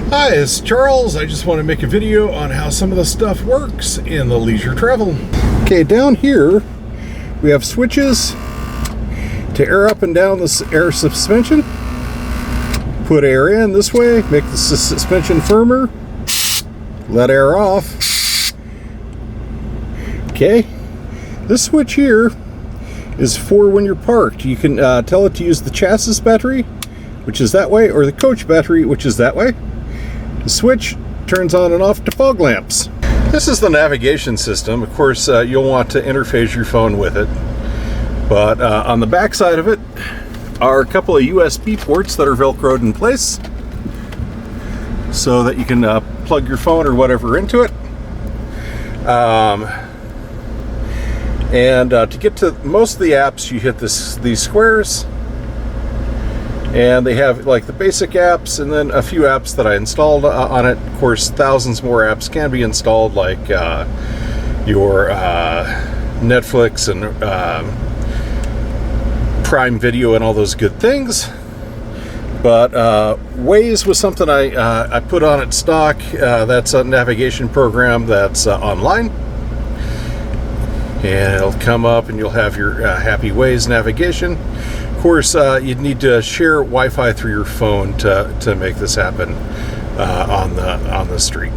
Hi, it's Charles. I just want to make a video on how some of the stuff works in the leisure travel. Okay, down here we have switches to air up and down this air suspension. Put air in this way, make the suspension firmer, let air off. Okay, this switch here is for when you're parked. You can tell it to use the chassis battery, which is that way, or the coach battery, which is that way. The switch turns on and off to fog lamps. This is the navigation system. Of course, you'll want to interface your phone with it. But on the back side of it are a couple of USB ports that are Velcroed in place so that you can plug your phone or whatever into it. And to get to most of the apps, you hit these squares. And they have like the basic apps and then a few apps that I installed on it. Of course, thousands more apps can be installed, like your Netflix and Prime Video and all those good things. But Waze was something I put on at stock. That's a navigation program that's online. And it'll come up and you'll have your happy Waze navigation. Of course, you'd need to share Wi-Fi through your phone to make this happen on the street.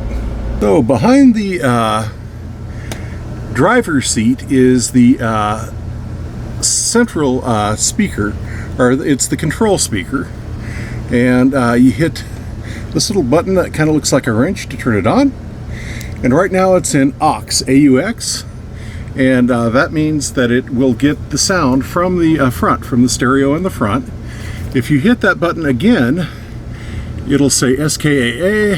So behind the driver's seat is the central speaker, or it's the control speaker, and you hit this little button that kind of looks like a wrench to turn it on. And right now it's in AUX, AUX. And that means that it will get the sound from the front, from the stereo in the front. If you hit that button again, it'll say SKAA.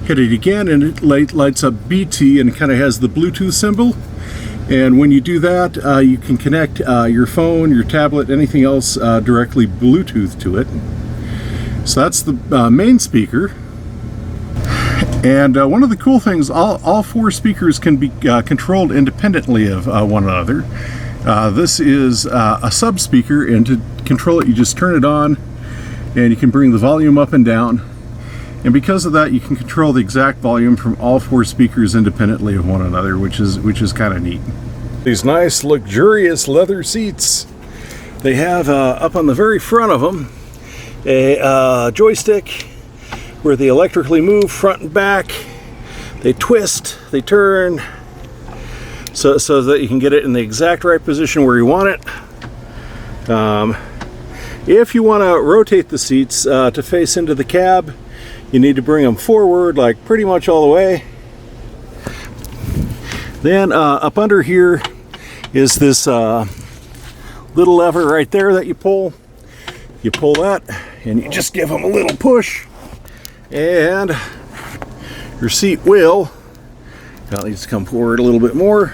Hit it again and it lights up BT and it kind of has the Bluetooth symbol. And when you do that, you can connect your phone, your tablet, anything else directly Bluetooth to it. So that's the main speaker. And one of the cool things, all four speakers can be controlled independently of one another. This is a sub speaker, and to control it you just turn it on and you can bring the volume up and down. And because of that, you can control the exact volume from all four speakers independently of one another, which is kind of neat. These nice luxurious leather seats. They have up on the very front of them a joystick where they electrically move front and back. They twist, they turn, so that you can get it in the exact right position where you want it. If you want to rotate the seats to face into the cab, you need to bring them forward, like pretty much all the way. Then up under here is this little lever right there that you pull. You pull that and you just give them a little push, and your seat will, now let's come forward a little bit more.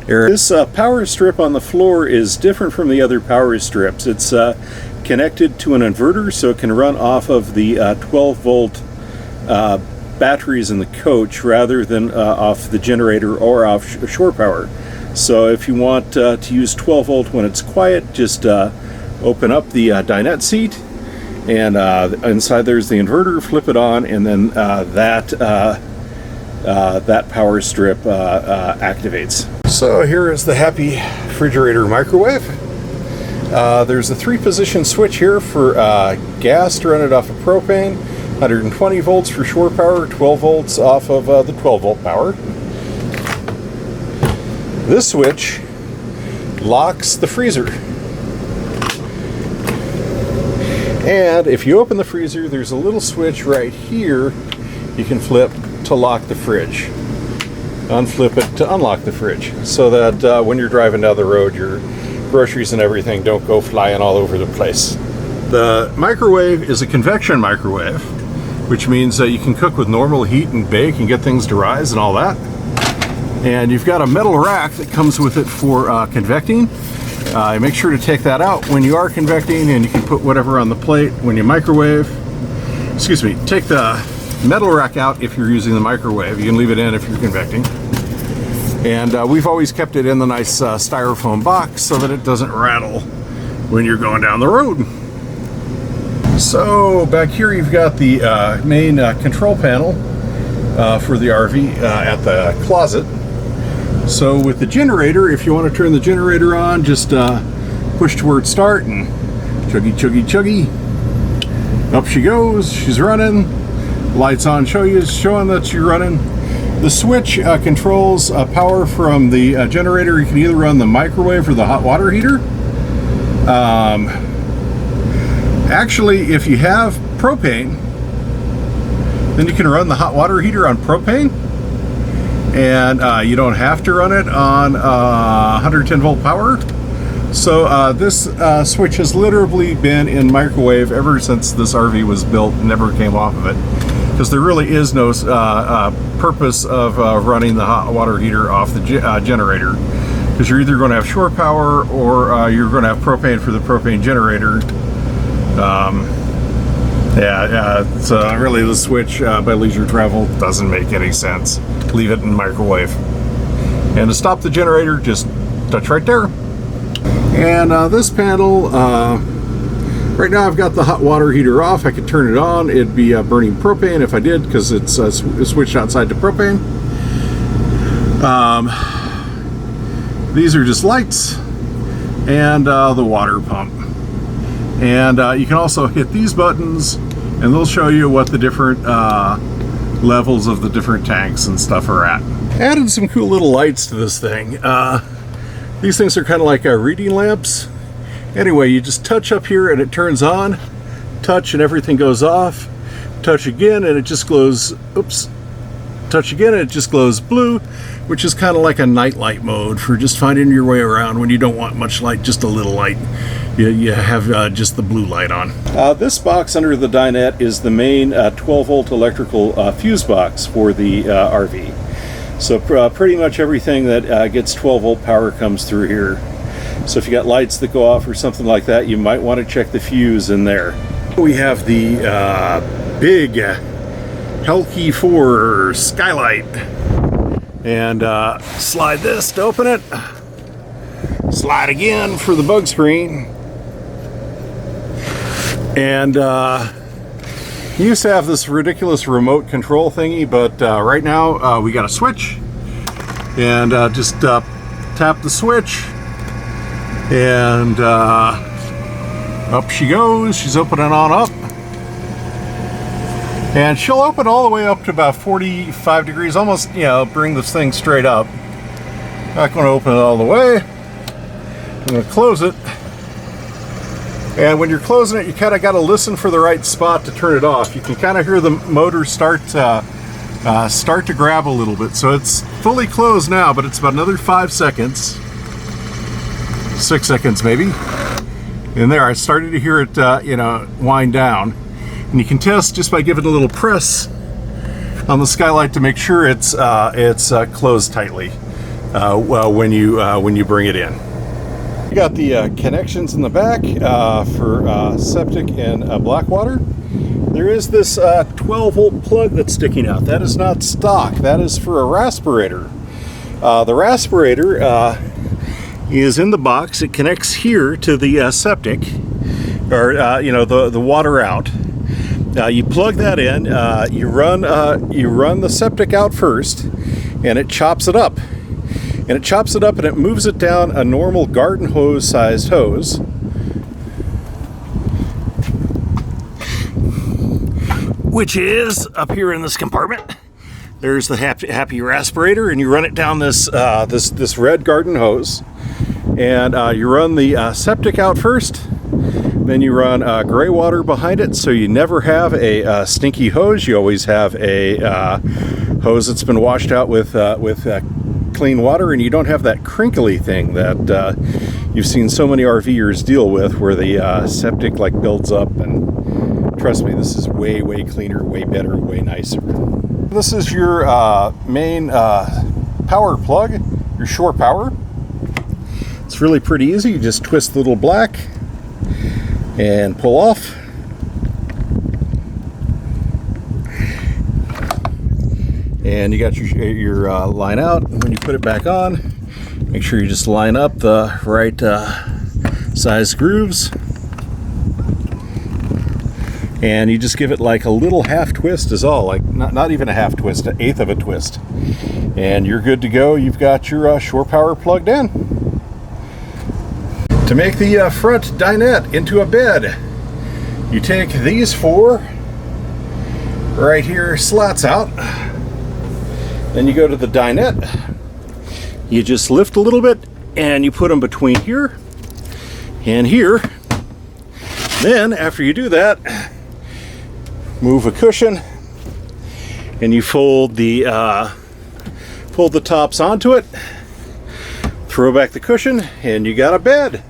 This power strip on the floor is different from the other power strips. It's connected to an inverter, so it can run off of the 12-volt batteries in the coach rather than off the generator or off shore power. So if you want to use 12 volt when it's quiet, just open up the dinette seat, and inside there's the inverter, flip it on, and then that power strip activates. So here is the happy refrigerator microwave. There's a 3-position switch here for gas to run it off of propane, 120 volts for shore power, 12 volts off of the 12 volt power. This switch locks the freezer. And if you open the freezer, there's a little switch right here you can flip to lock the fridge. Unflip it to unlock the fridge, so that when you're driving down the road, your groceries and everything don't go flying all over the place. The microwave is a convection microwave, which means that you can cook with normal heat and bake and get things to rise and all that. And you've got a metal rack that comes with it for convecting. Make sure to take that out when you are convecting, and you can put whatever on the plate when you microwave. Excuse me, take the metal rack out if you're using the microwave. You can leave it in if you're convecting. And we've always kept it in the nice styrofoam box so that it doesn't rattle when you're going down the road. So back here you've got the main control panel for the RV at the closet. So with the generator, if you want to turn the generator on, just push toward start and chuggy chuggy chuggy. Up she goes, she's running. Lights on, showing that you're running. The switch controls power from the generator. You can either run the microwave or the hot water heater. Actually, if you have propane, then you can run the hot water heater on propane, and you don't have to run it on 110 volt power. So this switch has literally been in microwave ever since this RV was built, never came off of it, because there really is no purpose of running the hot water heater off the generator, because you're either going to have shore power or you're going to have propane for the propane generator. So really the switch by leisure travel doesn't make any sense. Leave it in microwave. And to stop the generator, just touch right there. And this panel, right now I've got the hot water heater off. I could turn it on. It'd be burning propane if I did, because it's switched outside to propane. These are just lights and the water pump. And you can also hit these buttons and they'll show you what the different levels of the different tanks and stuff are at. Added some cool little lights to this thing. These things are kind of like reading lamps. Anyway, you just touch up here and it turns on. Touch and everything goes off. Touch again and it just glows, oops. Touch again and it just glows blue, which is kind of like a night light mode for just finding your way around when you don't want much light, just a little light. You have just the blue light on. This box under the dinette is the main 12 volt electrical fuse box for the RV. So pretty much everything that gets 12 volt power comes through here. So if you got lights that go off or something like that, you might want to check the fuse in there. We have the big Helke 4 skylight. And slide this to open it. Slide again for the bug screen. And you used to have this ridiculous remote control thingy, but right now we got a switch, and just tap the switch, and up she goes. She's opening on up, and she'll open all the way up to about 45 degrees, almost, you know, bring this thing straight up. Not going to open it all the way. I'm going to close it. And when you're closing it, you kind of got to listen for the right spot to turn it off. You can kind of hear the motor start to grab a little bit. So it's fully closed now, but it's about another 5 seconds, 6 seconds maybe. And there, I started to hear it, wind down. And you can test just by giving a little press on the skylight to make sure it's closed tightly when you bring it in. You got the connections in the back for septic and black water. There is this 12 volt plug that's sticking out. That is not stock. That is for a respirator. The respirator is in the box. It connects here to the septic, or the water out. You plug that in. You run the septic out first, and it chops it up. And it chops it up and it moves it down a normal garden hose sized hose. Which is up here in this compartment. There's the happy respirator, and you run it down this this red garden hose. And you run the septic out first. Then you run gray water behind it, so you never have a stinky hose. You always have a hose that's been washed out with clean water, and you don't have that crinkly thing that you've seen so many RVers deal with, where the septic like builds up. And trust me, this is way cleaner, way better, way nicer. This is your main power plug, your shore power. It's really pretty easy. You just twist the little black and pull off. And you got your line out. And when you put it back on, make sure you just line up the right size grooves. And you just give it like a little half twist is all, like not even a half twist, an eighth of a twist. And you're good to go. You've got your shore power plugged in. To make the front dinette into a bed, you take these four right here slats out. Then you go to the dinette. You just lift a little bit and you put them between here and here. Then after you do that, move a cushion and you fold the tops onto it, throw back the cushion, and you got a bed.